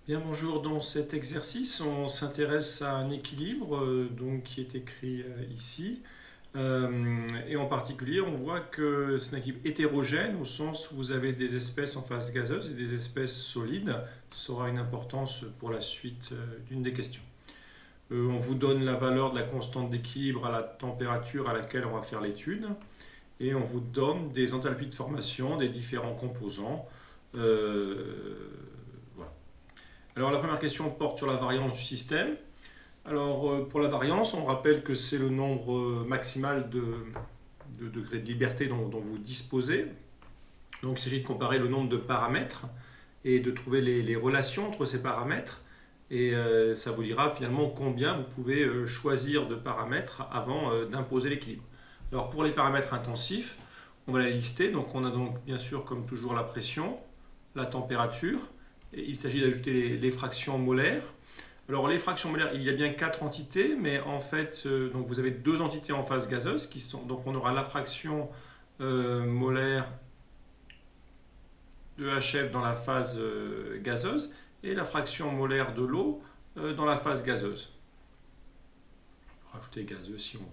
Bien, bonjour. Dans cet exercice, on s'intéresse à un équilibre qui est écrit ici. Et en particulier, on voit que c'est un équilibre hétérogène au sens où vous avez des espèces en phase gazeuse et des espèces solides. Ça aura une importance pour la suite d'une des questions. On vous donne la valeur de la constante d'équilibre à la température à laquelle on va faire l'étude. Et on vous donne des enthalpies de formation des différents composants. Voilà. Alors la première question porte sur la variance du système. Alors pour la variance, on rappelle que c'est le nombre maximal de degrés de liberté dont vous disposez. Donc il s'agit de comparer le nombre de paramètres et de trouver les relations entre ces paramètres. Et ça vous dira finalement combien vous pouvez choisir de paramètres avant d'imposer l'équilibre. Alors pour les paramètres intensifs, on va les lister. Donc on a donc bien sûr comme toujours la pression, la température. Et il s'agit d'ajouter les fractions molaires. Alors les fractions molaires, il y a bien 4 entités, mais en fait, donc vous avez 2 entités en phase gazeuse, donc on aura la fraction molaire de HF dans la phase gazeuse et la fraction molaire de l'eau dans la phase gazeuse. On peut rajouter gazeuse si on veut.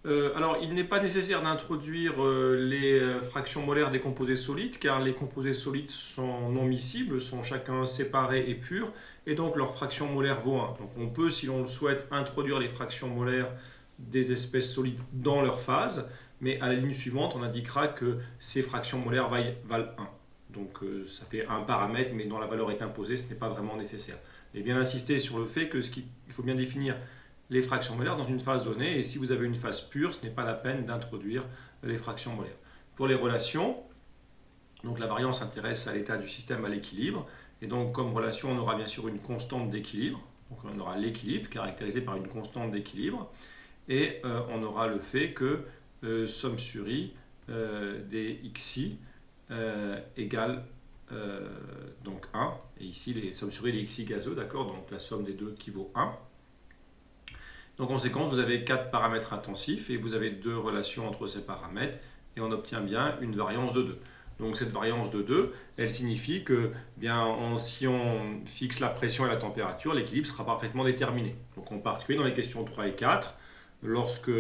Alors, il n'est pas nécessaire d'introduire les fractions molaires des composés solides, car les composés solides sont non miscibles, sont chacun séparés et purs, et donc leur fraction molaire vaut 1. Donc on peut, si l'on le souhaite, introduire les fractions molaires des espèces solides dans leur phase, mais à la ligne suivante, on indiquera que ces fractions molaires valent 1. Donc ça fait un paramètre, mais dont la valeur est imposée, ce n'est pas vraiment nécessaire. Et bien insister sur le fait qu'il faut bien définir les fractions molaires dans une phase donnée, et si vous avez une phase pure, ce n'est pas la peine d'introduire les fractions molaires. Pour les relations, donc la variance s'intéresse à l'état du système à l'équilibre, et donc comme relation, on aura bien sûr une constante d'équilibre, donc on aura l'équilibre caractérisé par une constante d'équilibre, et on aura le fait que somme sur i des xi égale donc 1, et ici les sommes sur i des xi gazeux, d'accord, donc la somme des deux qui vaut 1. Donc en conséquence, vous avez 4 paramètres intensifs et vous avez 2 relations entre ces paramètres et on obtient bien une variance de 2. Donc cette variance de 2, elle signifie que si on fixe la pression et la température, l'équilibre sera parfaitement déterminé. Donc en particulier dans les questions 3 et 4, lorsque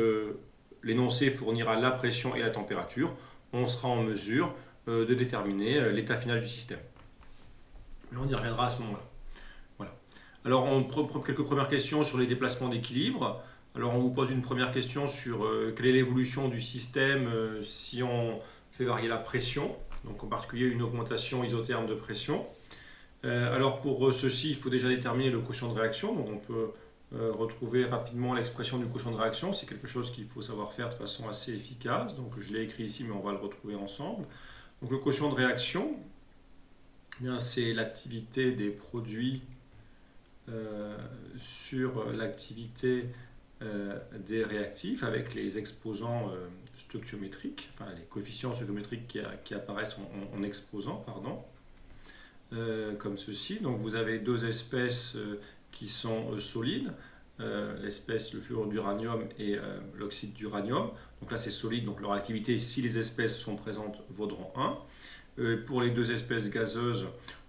l'énoncé fournira la pression et la température, on sera en mesure de déterminer l'état final du système. Mais on y reviendra à ce moment-là. Alors, on prend quelques premières questions sur les déplacements d'équilibre. Alors, on vous pose une première question sur quelle est l'évolution du système si on fait varier la pression, donc en particulier une augmentation isotherme de pression. Alors, pour ceci, il faut déjà déterminer le quotient de réaction. Donc, on peut retrouver rapidement l'expression du quotient de réaction. C'est quelque chose qu'il faut savoir faire de façon assez efficace. Donc, je l'ai écrit ici, mais on va le retrouver ensemble. Donc, le quotient de réaction, c'est l'activité des produits sur l'activité des réactifs avec les exposants stoichiométriques, enfin les coefficients stoichiométriques qui apparaissent en exposants, pardon, comme ceci. Donc vous avez 2 espèces qui sont solides, l'espèce le fluorure d'uranium et l'oxyde d'uranium. Donc là c'est solide, donc leur activité, si les espèces sont présentes, vaudront 1. Pour les 2 espèces gazeuses,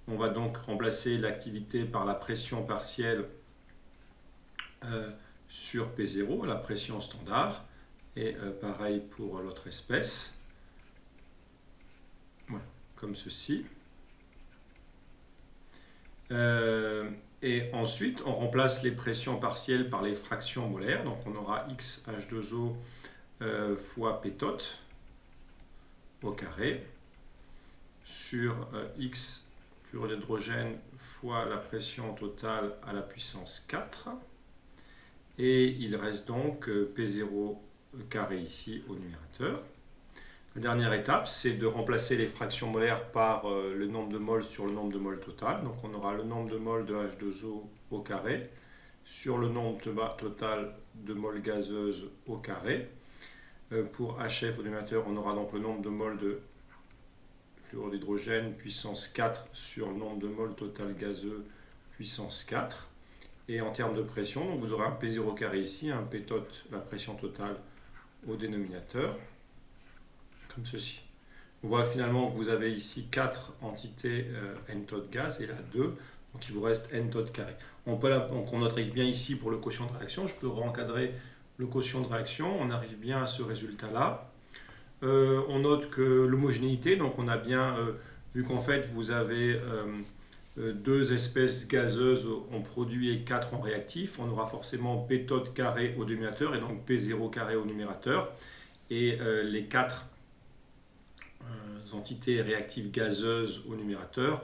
on va donc remplacer l'activité par la pression partielle sur P0, la pression standard, et pareil pour l'autre espèce, voilà, comme ceci. Et ensuite, on remplace les pressions partielles par les fractions molaires, donc on aura XH2O fois P tot au carré sur X fluorure d'hydrogène fois la pression totale à la puissance 4. Et il reste donc P0 carré ici au numérateur. La dernière étape, c'est de remplacer les fractions molaires par le nombre de moles sur le nombre de moles total. Donc on aura le nombre de moles de H2O au carré sur le nombre total de moles gazeuses au carré. Pour HF au numérateur, on aura donc le nombre de moles de fluorure d'hydrogène puissance 4 sur le nombre de moles total gazeux puissance 4. Et en termes de pression, donc vous aurez un P0 carré ici, un P tot, la pression totale au dénominateur, comme ceci. On voit finalement que vous avez ici 4 entités n tot gaz et là 2. Donc il vous reste n tot carré. Donc on arrive bien ici pour le quotient de réaction. Je peux re-encadrer le quotient de réaction. On arrive bien à ce résultat-là. On note que l'homogénéité, donc on a bien vu qu'en fait vous avez deux espèces gazeuses en produit et 4 en réactif. On aura forcément P tot carré au dénominateur et donc P0 carré au numérateur. Et les 4 entités réactives gazeuses au numérateur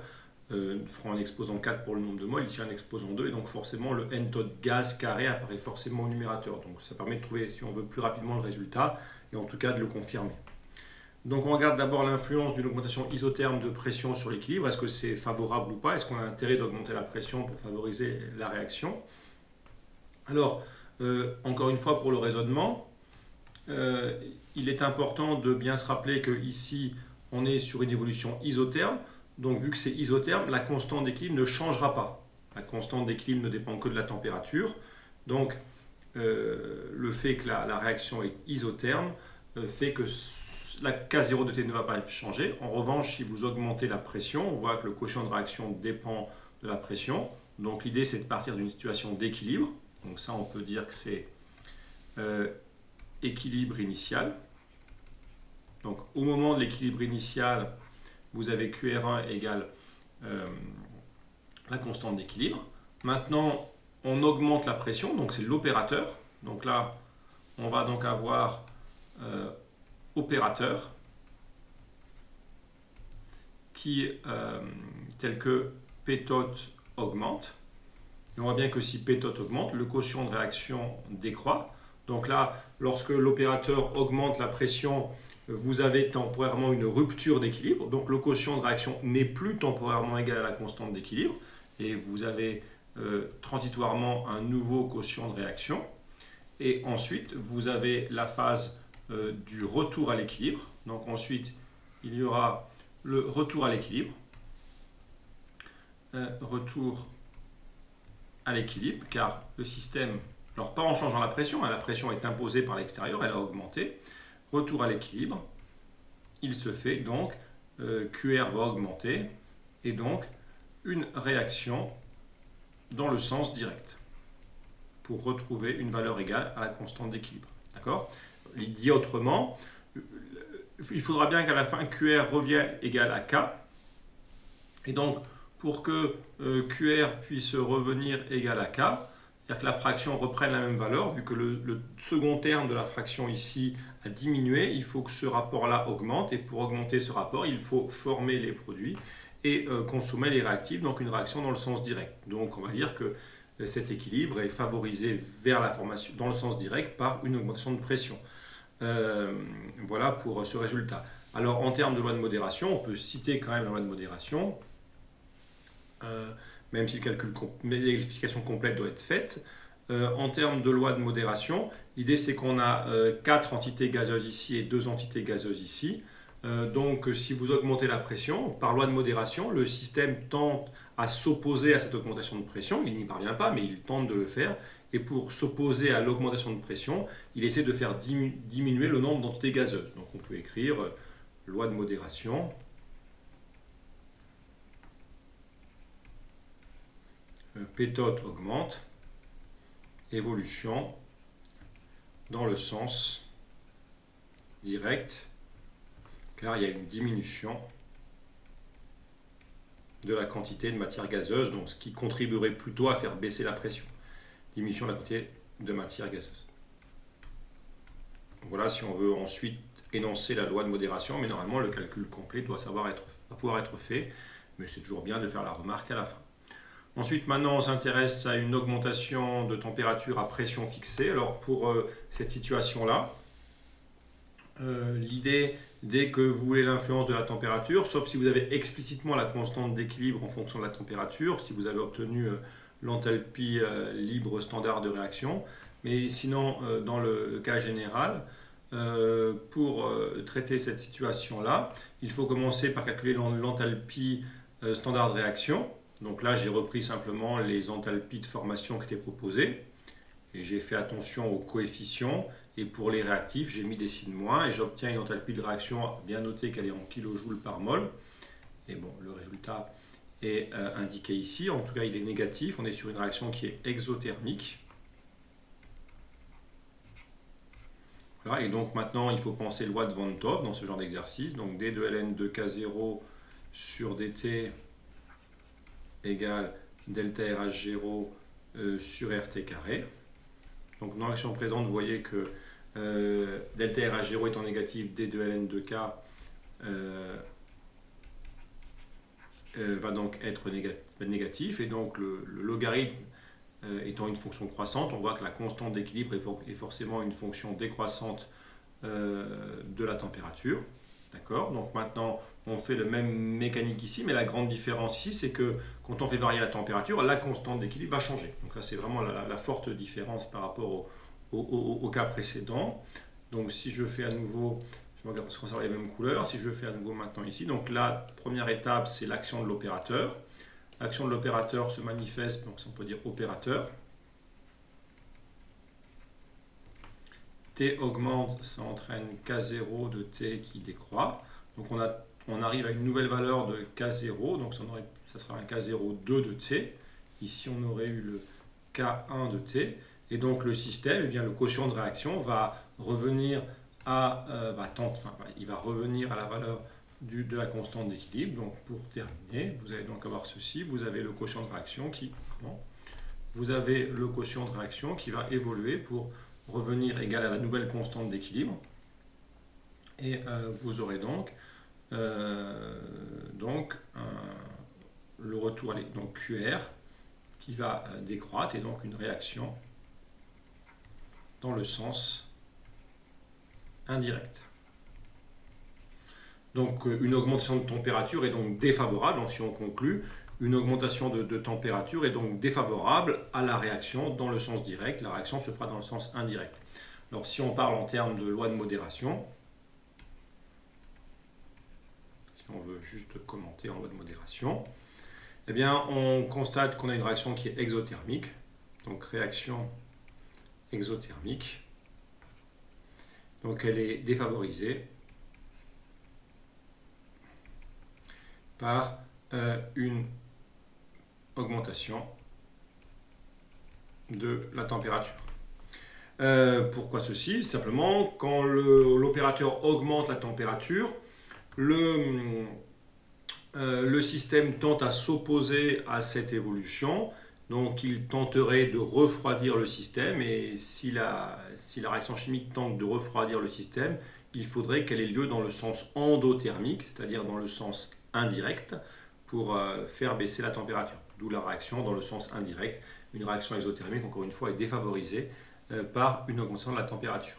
feront un exposant 4 pour le nombre de moles, ici un exposant 2, et donc forcément le n tot gaz carré apparaît forcément au numérateur. Donc ça permet de trouver, si on veut, plus rapidement le résultat, et en tout cas de le confirmer. Donc on regarde d'abord l'influence d'une augmentation isotherme de pression sur l'équilibre. Est-ce que c'est favorable ou pas? Est-ce qu'on a intérêt d'augmenter la pression pour favoriser la réaction? Alors, encore une fois, pour le raisonnement, il est important de bien se rappeler qu'ici, on est sur une évolution isotherme. Donc, vu que c'est isotherme, la constante d'équilibre ne changera pas. La constante d'équilibre ne dépend que de la température. Donc, le fait que la réaction est isotherme fait que la K0 de T ne va pas changer. En revanche, si vous augmentez la pression, on voit que le quotient de réaction dépend de la pression. Donc, l'idée, c'est de partir d'une situation d'équilibre. Donc, ça, on peut dire que c'est équilibre initial. Donc, au moment de l'équilibre initial, vous avez QR1 égale la constante d'équilibre. Maintenant, on augmente la pression, donc c'est l'opérateur. Donc là, on va donc avoir opérateur qui, tel que P tot augmente. Et on voit bien que si P tot augmente, le quotient de réaction décroît. Donc là, lorsque l'opérateur augmente la pression, vous avez temporairement une rupture d'équilibre. Donc le quotient de réaction n'est plus temporairement égal à la constante d'équilibre. Et vous avez transitoirement un nouveau quotient de réaction. Et ensuite, vous avez la phase du retour à l'équilibre. Donc ensuite, il y aura le retour à l'équilibre. Retour à l'équilibre, car le système, alors pas en changeant la pression est imposée par l'extérieur, elle a augmenté. Retour à l'équilibre, il se fait donc, QR va augmenter, et donc une réaction dans le sens direct, pour retrouver une valeur égale à la constante d'équilibre. D'accord ? Dit autrement, il faudra bien qu'à la fin QR revienne égal à K. Et donc, pour que QR puisse revenir égal à K, c'est-à-dire que la fraction reprenne la même valeur, vu que le second terme de la fraction ici a diminué, il faut que ce rapport-là augmente. Et pour augmenter ce rapport, il faut former les produits et consommer les réactifs, donc une réaction dans le sens direct. Donc, on va dire que cet équilibre est favorisé vers la formation dans le sens direct par une augmentation de pression. Voilà pour ce résultat. Alors en termes de loi de modération, on peut citer quand même la loi de modération, même si l'explication complète doit être faite. En termes de loi de modération, l'idée c'est qu'on a 4 entités gazeuses ici et 2 entités gazeuses ici. Donc si vous augmentez la pression, par loi de modération, le système tente à s'opposer à cette augmentation de pression. Il n'y parvient pas, mais il tente de le faire. Et pour s'opposer à l'augmentation de pression, il essaie de faire diminuer le nombre d'entités gazeuses. Donc on peut écrire loi de modération. P tot augmente, évolution dans le sens direct, car il y a une diminution de la quantité de matière gazeuse, donc ce qui contribuerait plutôt à faire baisser la pression. Diminution de la quantité de matière gazeuse. Voilà si on veut ensuite énoncer la loi de modération, mais normalement le calcul complet doit pouvoir être fait, mais c'est toujours bien de faire la remarque à la fin. Ensuite, maintenant, on s'intéresse à une augmentation de température à pression fixée. Alors pour cette situation-là, l'idée, dès que vous voulez l'influence de la température, sauf si vous avez explicitement la constante d'équilibre en fonction de la température, si vous avez obtenu l'enthalpie libre standard de réaction. Mais sinon, dans le cas général, pour traiter cette situation-là, il faut commencer par calculer l'enthalpie standard de réaction. Donc là, j'ai repris simplement les enthalpies de formation qui étaient proposées. Et j'ai fait attention aux coefficients. Et pour les réactifs, j'ai mis des signes moins. Et j'obtiens une enthalpie de réaction, bien noté qu'elle est en kilojoules par mol. Et bon, le résultat est indiqué ici. En tout cas, il est négatif. On est sur une réaction qui est exothermique. Voilà, et donc maintenant, il faut penser loi de Van 't Hoff dans ce genre d'exercice. Donc d de ln de K0 sur dt égale delta RH0 sur RT carré. Donc dans l'action présente, vous voyez que delta RH0 étant négatif, d de ln de K va donc être négatif, et donc le logarithme étant une fonction croissante, on voit que la constante d'équilibre est forcément une fonction décroissante de la température. D'accord? Donc maintenant, on fait le même mécanique ici, mais la grande différence ici, c'est que quand on fait varier la température, la constante d'équilibre va changer. Donc ça, c'est vraiment la forte différence par rapport au cas précédent. Donc si je fais à nouveau, je vais conserver les mêmes couleurs, si je fais à nouveau maintenant ici, donc la première étape, c'est l'action de l'opérateur. L'action de l'opérateur se manifeste, donc on peut dire opérateur. T augmente, ça entraîne K0 de T qui décroît. Donc on arrive à une nouvelle valeur de K0, donc ça sera un K02 de T. Ici on aurait eu le K1 de T. Et donc le système, eh bien, le quotient de réaction va revenir à, il va revenir à la valeur de la constante d'équilibre. Donc pour terminer, vous allez donc avoir ceci, vous avez le quotient de réaction qui va évoluer pour revenir égal à la nouvelle constante d'équilibre, et vous aurez donc le retour, donc QR qui va décroître, et donc une réaction dans le sens indirect. Donc une augmentation de température est donc défavorable. Donc si on conclut, une augmentation de température est donc défavorable à la réaction dans le sens direct. La réaction se fera dans le sens indirect. Alors si on parle en termes de loi de modération, si on veut juste commenter en loi de modération, eh bien on constate qu'on a une réaction qui est exothermique. Donc réaction exothermique. Donc elle est défavorisée par une augmentation de la température. Pourquoi ceci? Simplement, quand l'opérateur augmente la température, le système tente à s'opposer à cette évolution. Donc il tenterait de refroidir le système, et si la réaction chimique tente de refroidir le système, il faudrait qu'elle ait lieu dans le sens endothermique, c'est-à-dire dans le sens indirect, pour faire baisser la température. D'où la réaction dans le sens indirect. Une réaction exothermique, encore une fois, est défavorisée par une augmentation de la température.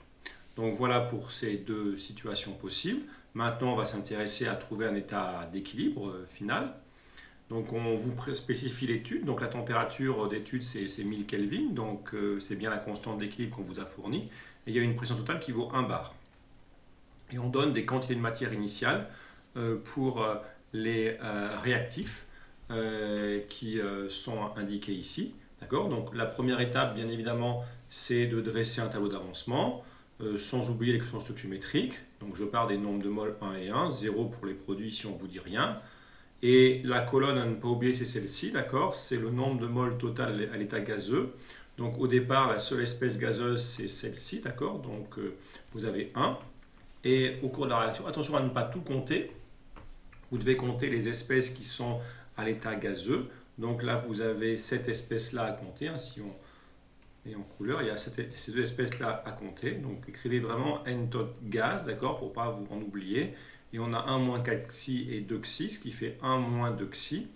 Donc voilà pour ces deux situations possibles. Maintenant, on va s'intéresser à trouver un état d'équilibre final. Donc on vous spécifie l'étude. Donc la température d'étude, c'est 1000 Kelvin. Donc c'est bien la constante d'équilibre qu'on vous a fournie. Et il y a une pression totale qui vaut 1 bar. Et on donne des quantités de matière initiale pour les réactifs qui sont indiqués ici. D'accord? Donc la première étape, bien évidemment, c'est de dresser un tableau d'avancement, sans oublier l'équation stoichiométrique. Donc je pars des nombres de mol 1 et 1, 0 pour les produits si on ne vous dit rien. Et la colonne à ne pas oublier, c'est celle-ci, d'accord? C'est le nombre de mol total à l'état gazeux. Donc au départ, la seule espèce gazeuse, c'est celle-ci, d'accord? Donc vous avez 1. Et au cours de la réaction, attention à ne pas tout compter. Vous devez compter les espèces qui sont à l'état gazeux. Donc là, vous avez cette espèce-là à compter. Hein, si on met en couleur, il y a ces deux espèces-là à compter. Donc écrivez vraiment n tot gaz, d'accord, pour ne pas vous en oublier. Et on a 1 moins 4 xi et 2 xi, ce qui fait 1 moins 2 xi.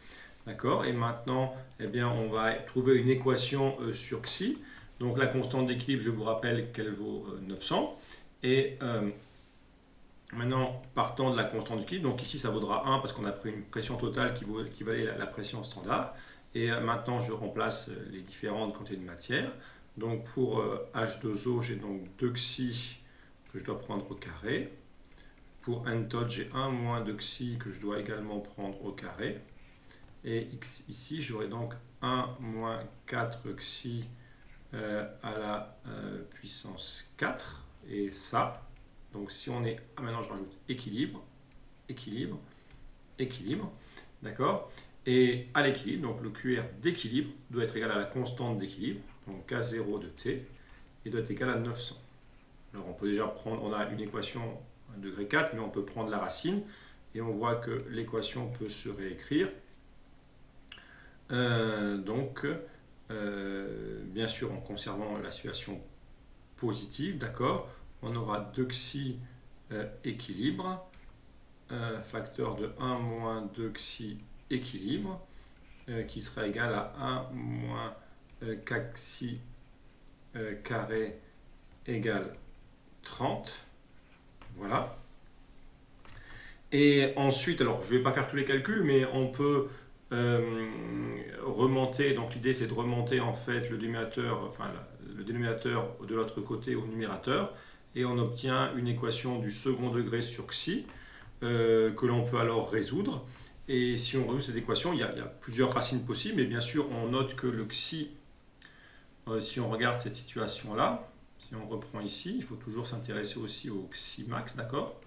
D'accord? Et maintenant, eh bien, on va trouver une équation sur xi. Donc la constante d'équilibre, je vous rappelle qu'elle vaut 900. Et maintenant, partant de la constante d'équilibre, donc ici ça vaudra 1 parce qu'on a pris une pression totale qui valait la pression standard. Et maintenant, je remplace les différentes quantités de matière. Donc pour H2O, j'ai donc 2 xi que je dois prendre au carré. Pour n tot, j'ai 1 moins 2 xi que je dois également prendre au carré. Et ici, j'aurai donc 1 moins 4 xi à la puissance 4. Et ça, donc si on est... maintenant, je rajoute équilibre, équilibre, équilibre. D'accord? Et à l'équilibre, donc le QR d'équilibre doit être égal à la constante d'équilibre, donc K0 de T, et doit être égal à 900. Alors on peut déjà prendre, on a une équation 1 degré 4, mais on peut prendre la racine, et on voit que l'équation peut se réécrire. Bien sûr, en conservant la situation positive, d'accord, on aura 2xi équilibre, facteur de 1 moins 2xi équilibre, qui sera égal à 1 moins 4xi carré égale 30. Voilà. Et ensuite, alors je ne vais pas faire tous les calculs, mais on peut remonter. Donc l'idée c'est de remonter en fait le dénominateur, le dénominateur de l'autre côté au numérateur, et on obtient une équation du second degré sur xi que l'on peut alors résoudre. Et si on résout cette équation, il y a plusieurs racines possibles, mais bien sûr on note que le xi, si on regarde cette situation-là, si on reprend ici, il faut toujours s'intéresser aussi au xi max, d'accord?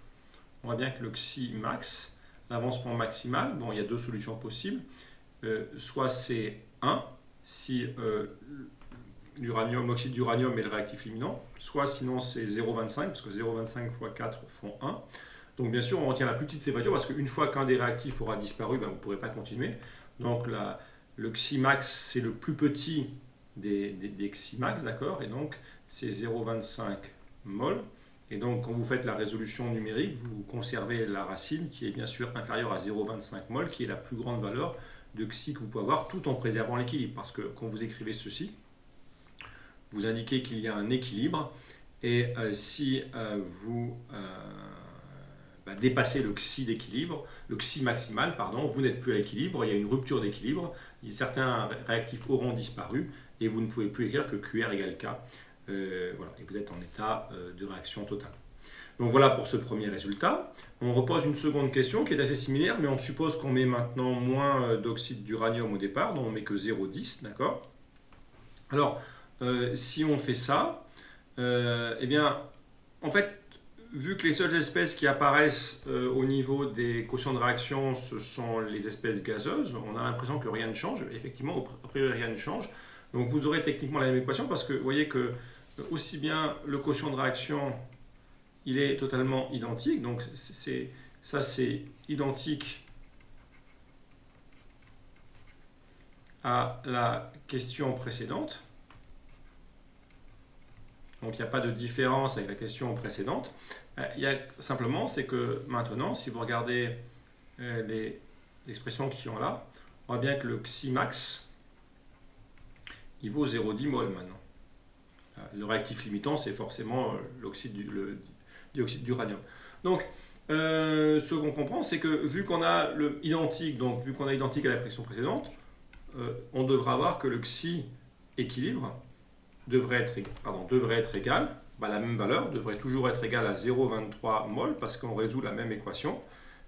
On voit bien que le xi max, l'avancement maximal, bon, il y a deux solutions possibles. Soit c'est 1, si l'oxyde d'uranium est le réactif éliminant, soit sinon c'est 0,25, parce que 0,25 fois 4 font 1. Donc bien sûr, on retient la plus petite de ces valeurs, parce qu'une fois qu'un des réactifs aura disparu, ben, vous ne pourrez pas continuer. Donc le xi max, c'est le plus petit des xi max, d'accord? Et donc c'est 0,25 mol. Et donc, quand vous faites la résolution numérique, vous conservez la racine qui est bien sûr inférieure à 0,25 mol, qui est la plus grande valeur de xi que vous pouvez avoir, tout en préservant l'équilibre. Parce que quand vous écrivez ceci, vous indiquez qu'il y a un équilibre. Et si vous dépassez le xi d'équilibre, le xi maximal, pardon, vous n'êtes plus à l'équilibre, il y a une rupture d'équilibre, certains réactifs auront disparu, et vous ne pouvez plus écrire que QR égale K. Voilà, et vous êtes en état de réaction totale. Donc voilà pour ce premier résultat. On repose une seconde question qui est assez similaire, mais on suppose qu'on met maintenant moins d'oxyde d'uranium au départ, donc on met que 0,10, d'accord? Alors, si on fait ça, eh bien, en fait, vu que les seules espèces qui apparaissent au niveau des quotients de réaction, ce sont les espèces gazeuses, on a l'impression que rien ne change. Effectivement, a priori, rien ne change. Donc vous aurez techniquement la même équation, parce que vous voyez que aussi bien le quotient de réaction, il est totalement identique, donc ça c'est identique à la question précédente. Donc il n'y a pas de différence avec la question précédente. Il y a simplement, c'est que maintenant, si vous regardez les expressions qui sont là, on voit bien que le xi max, il vaut 0,10 mol maintenant. Le réactif limitant, c'est forcément le dioxyde d'uranium. Donc, ce qu'on comprend, c'est que vu qu'on a identique à la pression précédente, on devra voir que le xi équilibre devrait être égal, la même valeur devrait toujours être égale à 0,23 mol, parce qu'on résout la même équation,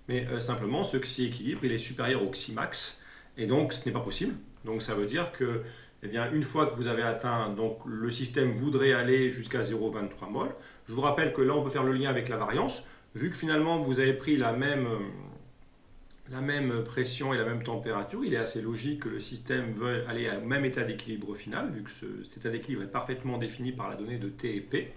mais simplement ce xi équilibre, il est supérieur au xi max, et donc ce n'est pas possible. Donc ça veut dire que eh bien, une fois que vous avez atteint, donc le système voudrait aller jusqu'à 0,23 mol. Je vous rappelle que là, on peut faire le lien avec la variance. Vu que finalement, vous avez pris la même pression et la même température, il est assez logique que le système veuille aller au même état d'équilibre final, vu que cet état d'équilibre est parfaitement défini par la donnée de T et P.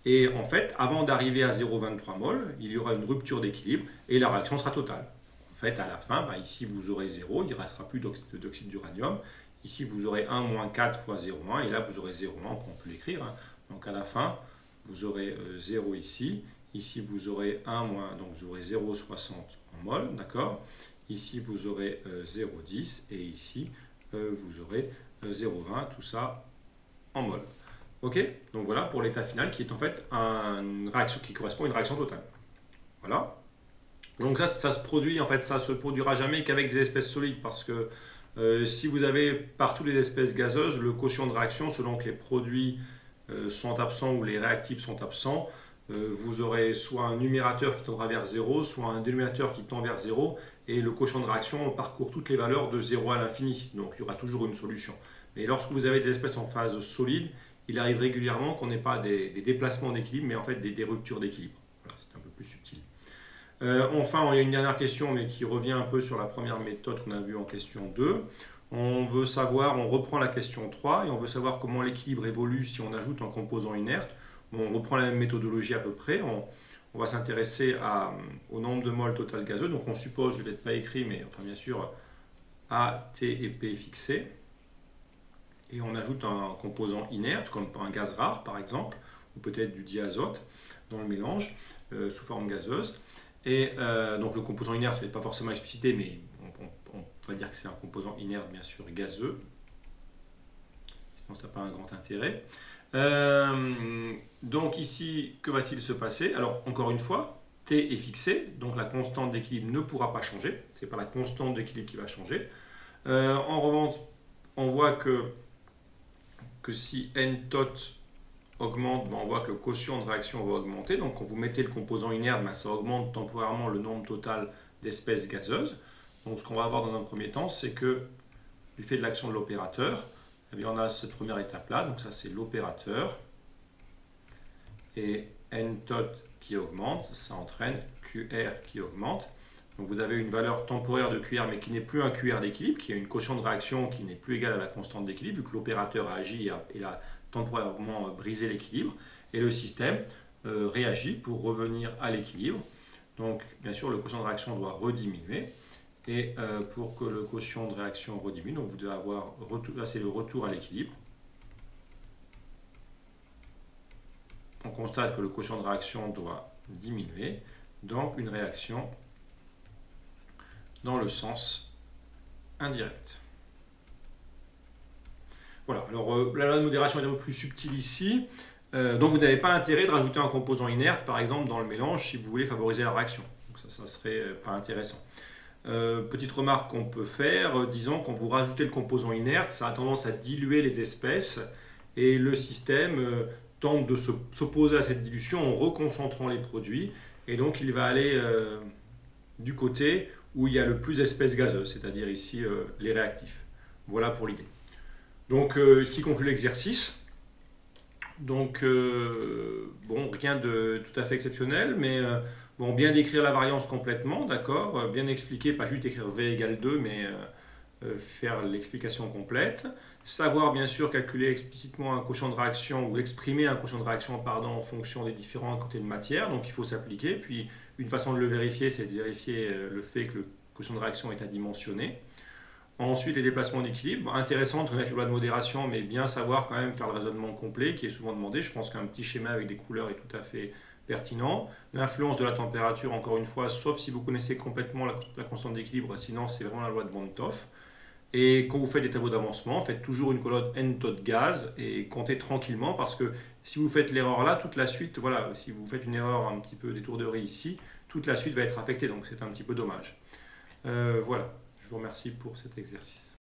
Et en fait, avant d'arriver à 0,23 mol, il y aura une rupture d'équilibre et la réaction sera totale. En fait, à la fin, ici, vous aurez 0, il ne restera plus d'oxyde d'uranium. Ici, vous aurez 1 moins 4 fois 0,1, et là, vous aurez 0,1, on peut l'écrire. Donc, à la fin, vous aurez 0 ici. Ici, vous aurez 1 moins, donc vous aurez 0,60 en mol, d'accord? Ici, vous aurez 0,10, et ici, vous aurez 0,20, tout ça en mol. Ok? Donc, voilà pour l'état final, qui est en fait une réaction qui correspond à une réaction totale. Voilà. Donc, ça se produit, en fait, ça se produira jamais qu'avec des espèces solides, parce que si vous avez partout les espèces gazeuses, le quotient de réaction, selon que les produits sont absents ou les réactifs sont absents, vous aurez soit un numérateur qui tendra vers 0, soit un dénominateur qui tend vers 0, et le quotient de réaction parcourt toutes les valeurs de 0 à l'infini, donc il y aura toujours une solution. Mais lorsque vous avez des espèces en phase solide, il arrive régulièrement qu'on n'ait pas des déplacements d'équilibre, mais en fait des ruptures d'équilibre. Voilà, c'est un peu plus subtil. Enfin, il y a une dernière question, mais qui revient un peu sur la première méthode qu'on a vue en question 2. On veut savoir, on reprend la question 3 et on veut savoir comment l'équilibre évolue si on ajoute un composant inerte. Bon, on reprend la même méthodologie à peu près. On va s'intéresser au nombre de moles total gazeux. Donc on suppose, je ne l'ai pas écrit, mais enfin bien sûr, A, T et P fixés. Et on ajoute un composant inerte, comme un gaz rare par exemple, ou peut-être du diazote dans le mélange sous forme gazeuse. Et donc le composant inerte n'est pas forcément explicité, mais on va dire que c'est un composant inerte bien sûr gazeux. Sinon ça n'a pas un grand intérêt. Donc ici, que va-t-il se passer? Alors encore une fois, T est fixé, donc la constante d'équilibre ne pourra pas changer. Ce n'est pas la constante d'équilibre qui va changer. En revanche, on voit que si n tot augmente, on voit que le quotient de réaction va augmenter. Donc quand vous mettez le composant inerte, ça augmente temporairement le nombre total d'espèces gazeuses. Donc ce qu'on va avoir dans un premier temps, c'est que du fait de l'action de l'opérateur, on a cette première étape-là, donc ça c'est l'opérateur. Et n tot qui augmente, ça entraîne QR qui augmente. Donc vous avez une valeur temporaire de QR, mais qui n'est plus un QR d'équilibre, qui a une quotient de réaction qui n'est plus égale à la constante d'équilibre, vu que l'opérateur a agi et a temporairement brisé l'équilibre. Et le système réagit pour revenir à l'équilibre. Donc bien sûr, le quotient de réaction doit rediminuer. Et pour que le quotient de réaction rediminue, donc vous devez avoir, là c'est le retour à l'équilibre. On constate que le quotient de réaction doit diminuer, donc une réaction dans le sens indirect. Voilà, alors la loi de modération est un peu plus subtile ici, donc vous n'avez pas intérêt de rajouter un composant inerte, par exemple, dans le mélange si vous voulez favoriser la réaction. Donc ça serait pas intéressant. Petite remarque qu'on peut faire, disons quand vous rajoutez le composant inerte, ça a tendance à diluer les espèces et le système tente de s'opposer à cette dilution en reconcentrant les produits et donc il va aller du côté où il y a le plus d'espèces gazeuses, c'est-à-dire ici les réactifs. Voilà pour l'idée. Donc ce qui conclut l'exercice. Donc bon, rien de tout à fait exceptionnel, mais bon, bien décrire la variance complètement, d'accord, bien expliquer, pas juste écrire V égale 2, mais faire l'explication complète. Savoir bien sûr calculer explicitement un quotient de réaction ou exprimer un quotient de réaction en fonction des différents quantités de matière, donc il faut s'appliquer. Puis une façon de le vérifier, c'est de vérifier le fait que le quotient de réaction est adimensionné. Ensuite, les déplacements d'équilibre. Intéressant de connaître les lois de modération, mais bien savoir quand même faire le raisonnement complet qui est souvent demandé. Je pense qu'un petit schéma avec des couleurs est tout à fait pertinent. L'influence de la température, encore une fois, sauf si vous connaissez complètement la constante d'équilibre, sinon c'est vraiment la loi de Van 't Hoff. Et quand vous faites des tableaux d'avancement, faites toujours une colonne n tot gaz et comptez tranquillement parce que si vous faites l'erreur là, toute la suite, voilà, si vous faites une erreur un petit peu d'étourderie ici, toute la suite va être affectée, donc c'est un petit peu dommage. Voilà. Je vous remercie pour cet exercice.